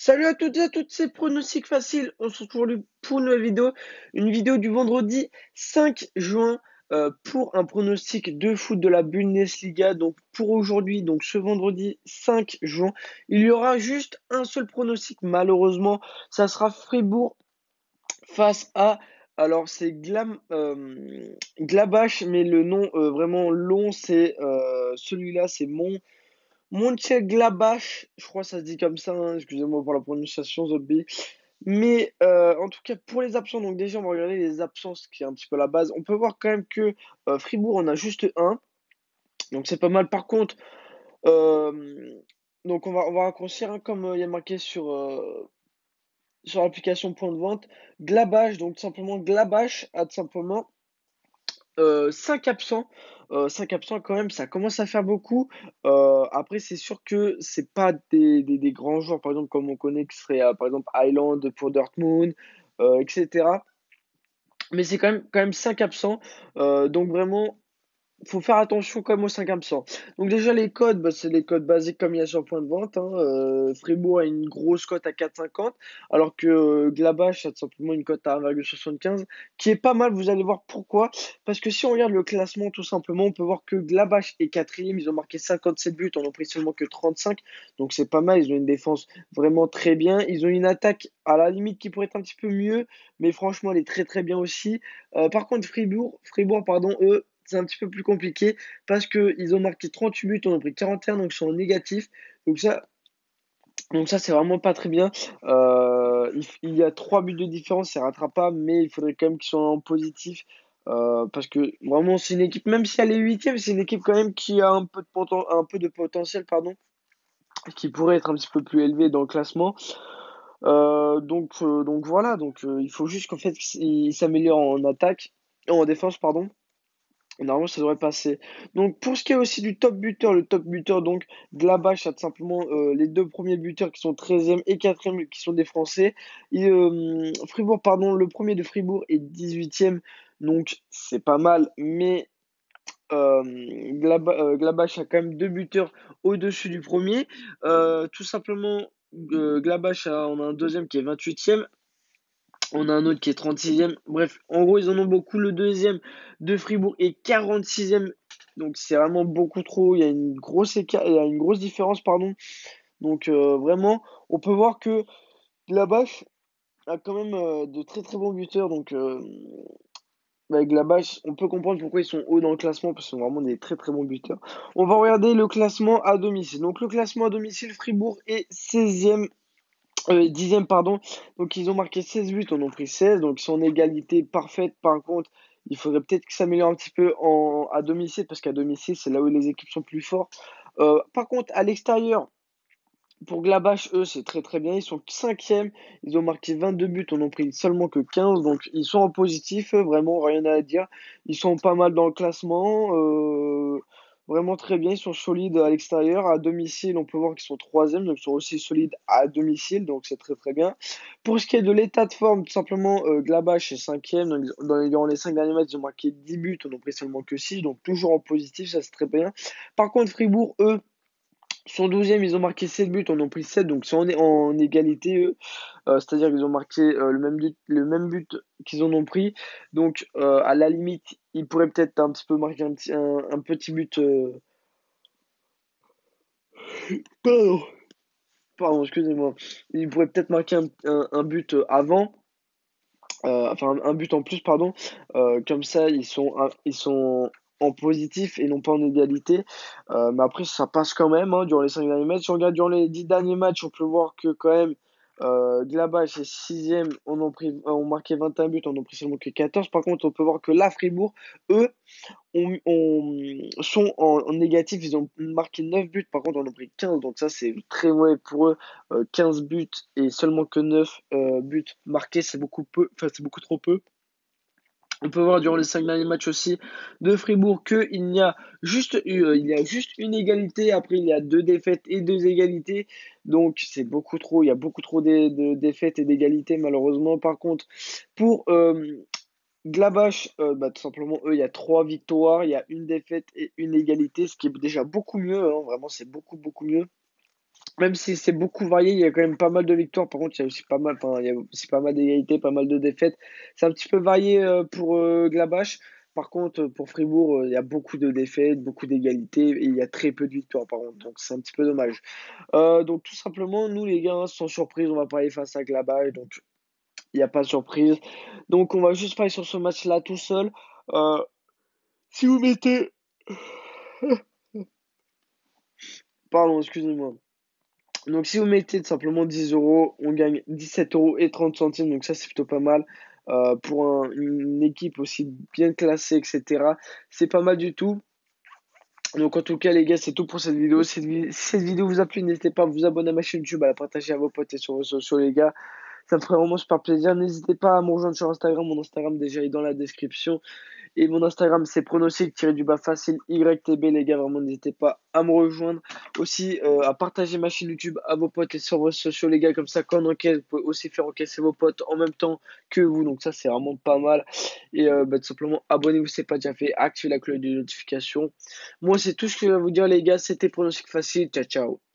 Salut à toutes et à toutes, c'est Pronostic Facile. On se retrouve aujourd'hui pour une nouvelle vidéo. Une vidéo du vendredi 5 juin pour un pronostic de foot de la Bundesliga. Donc pour aujourd'hui, donc ce vendredi 5 juin, il y aura juste un seul pronostic. Malheureusement, ça sera Fribourg face à. Alors c'est Glabach, mais le nom vraiment long, c'est celui-là, c'est Mönchengladbach, je crois que ça se dit comme ça, hein, excusez-moi pour la prononciation, Zobby. Mais en tout cas, pour les absents, donc déjà, on va regarder les absences, qui est un petit peu la base. On peut voir quand même que Fribourg en a juste un, donc c'est pas mal. Par contre, euh, donc on va raccourcir, hein, comme il y a marqué sur l'application point de vente. Glabach, donc tout simplement Glabach a tout simplement 5 absents. 5 absents quand même, ça commence à faire beaucoup. Après, c'est sûr que c'est pas des grands joueurs, par exemple, comme on connaît, qui serait par exemple Highland pour Dortmund, etc. Mais c'est quand même 5 absents. Donc vraiment, faut faire attention quand même aux 5 absents. Donc déjà les codes, bah, c'est les codes basiques comme il y a sur point de vente, hein. Fribourg a une grosse cote à 4,50 alors que Glabach a tout simplement une cote à 1,75 qui est pas mal. Vous allez voir pourquoi. Parce que si on regarde le classement tout simplement, on peut voir que Glabach est quatrième. Ils ont marqué 57 buts, en ont pris seulement que 35. Donc c'est pas mal. Ils ont une défense vraiment très bien. Ils ont une attaque à la limite qui pourrait être un petit peu mieux, mais franchement elle est très très bien aussi. Par contre Fribourg pardon, eux c'est un petit peu plus compliqué parce qu'ils ont marqué 38 buts, on en a pris 41, donc ils sont en négatif. Donc ça, donc ça c'est vraiment pas très bien. Il y a 3 buts de différence, c'est rattrapable, mais il faudrait quand même qu'ils soient en positif. Parce que vraiment, c'est une équipe, même si elle est huitième, c'est une équipe quand même qui a un peu de potentiel, pardon, qui pourrait être un petit peu plus élevé dans le classement. Donc voilà, il faut juste qu'en fait, il s'améliore en attaque, en défense, pardon. Normalement, ça devrait passer. Donc, pour ce qui est aussi du top buteur, le top buteur, donc, Glabach a tout simplement les deux premiers buteurs qui sont 13e et 4e qui sont des Français. Fribourg, pardon, le premier de Fribourg est 18e, donc c'est pas mal, mais Glabach a quand même deux buteurs au-dessus du premier. Tout simplement, on a un deuxième qui est 28e. On a un autre qui est 36e. Bref, en gros, ils en ont beaucoup. Le deuxième de Fribourg est 46e. Donc, c'est vraiment beaucoup trop. Il y a une grosse il y a une grosse différence, pardon. Donc, vraiment, on peut voir que la Bâche a quand même de très très bons buteurs. Donc, avec la Bâche, on peut comprendre pourquoi ils sont hauts dans le classement parce qu'ils sont vraiment des très très bons buteurs. On va regarder le classement à domicile. Donc, le classement à domicile, Fribourg est 16e 10e, pardon. Donc, ils ont marqué 16 buts, on en pris 16. Donc, ils sont en égalité parfaite. Par contre, il faudrait peut-être que ça s'améliore un petit peu à domicile, parce qu'à domicile, c'est là où les équipes sont plus fortes. Par contre, à l'extérieur, pour Glabach, eux, c'est très très bien. Ils sont 5e. Ils ont marqué 22 buts, on en pris seulement que 15. Donc, ils sont en positif, vraiment, rien à dire. Ils sont pas mal dans le classement. Vraiment très bien. Ils sont solides à l'extérieur. À domicile, on peut voir qu'ils sont 3e. Donc, ils sont aussi solides à domicile. Donc, c'est très très bien. Pour ce qui est de l'état de forme, tout simplement, Glabach est 5e. Donc, durant les 5 derniers matchs, ils ont marqué 10 buts, on en pris seulement que 6. Donc, toujours en positif, ça c'est très bien. Par contre, Fribourg, eux, sont 12e, ils ont marqué 7 buts, on en a pris 7, donc c'est en égalité, eux. C'est-à-dire qu'ils ont marqué le même but qu'ils en ont pris. Donc, à la limite, ils pourraient peut-être un petit peu marquer un petit but. Pardon, pardon, excusez-moi. Ils pourraient peut-être marquer un but avant. Enfin, un but en plus, pardon. Comme ça, ils sont en positif et non pas en égalité. Mais après, ça passe quand même, hein, durant les 5 derniers matchs. Si on regarde durant les 10 derniers matchs, on peut voir que quand même, Glabach est 6e, on marqué 21 buts, on en pris seulement que 14. Par contre, on peut voir que la Fribourg, eux, sont en négatif. Ils ont marqué 9 buts, par contre, on en a pris 15. Donc ça, c'est très mauvais pour eux. 15 buts et seulement que 9 buts marqués, c'est beaucoup peu. Enfin, c'est beaucoup trop peu. On peut voir durant les 5 derniers matchs aussi de Fribourg il y a juste une égalité. Après, il y a deux défaites et deux égalités. Donc, c'est beaucoup trop. Il y a beaucoup trop de défaites et d'égalités, malheureusement. Par contre, pour Glabach, bah, tout simplement, eux, il y a trois victoires, il y a une défaite et une égalité, ce qui est déjà beaucoup mieux, hein. Vraiment, c'est beaucoup, beaucoup mieux. Même si c'est beaucoup varié, il y a quand même pas mal de victoires. Par contre, il y a aussi pas mal, enfin, il y a aussi pas mal d'égalités, pas mal de défaites. C'est un petit peu varié pour Gladbach. Par contre, pour Fribourg, il y a beaucoup de défaites, beaucoup d'égalités et il y a très peu de victoires, par contre. Donc, c'est un petit peu dommage. Donc, tout simplement, nous, les gars, sans surprise, on va pas aller face à Gladbach. Donc, il n'y a pas de surprise. Donc, on va juste parler sur ce match-là tout seul. Euh, si vous mettez. Pardon, excusez-moi. Donc, si vous mettez tout simplement 10 euros, on gagne 17 € et 30 centimes. Donc, ça, c'est plutôt pas mal. Pour une équipe aussi bien classée, etc. C'est pas mal du tout. Donc, en tout cas, les gars, c'est tout pour cette vidéo. Si cette vidéo vous a plu, n'hésitez pas à vous abonner à ma chaîne YouTube, à la partager à vos potes et sur vos sociaux, les gars. Ça me ferait vraiment super plaisir. N'hésitez pas à me rejoindre sur Instagram. Mon Instagram, déjà, est dans la description. Et mon Instagram, c'est pronostic-du-bas facile YTB, les gars. Vraiment, n'hésitez pas à me rejoindre. Aussi, à partager ma chaîne YouTube à vos potes et sur vos sociaux, les gars. Comme ça, quand on encaisse, vous pouvez aussi faire encaisser vos potes en même temps que vous. Donc, ça, c'est vraiment pas mal. Et tout simplement, abonnez-vous si ce n'est pas déjà fait. Activez la cloche de notification. Moi, c'est tout ce que je vais vous dire, les gars. C'était pronostic facile. Ciao, ciao.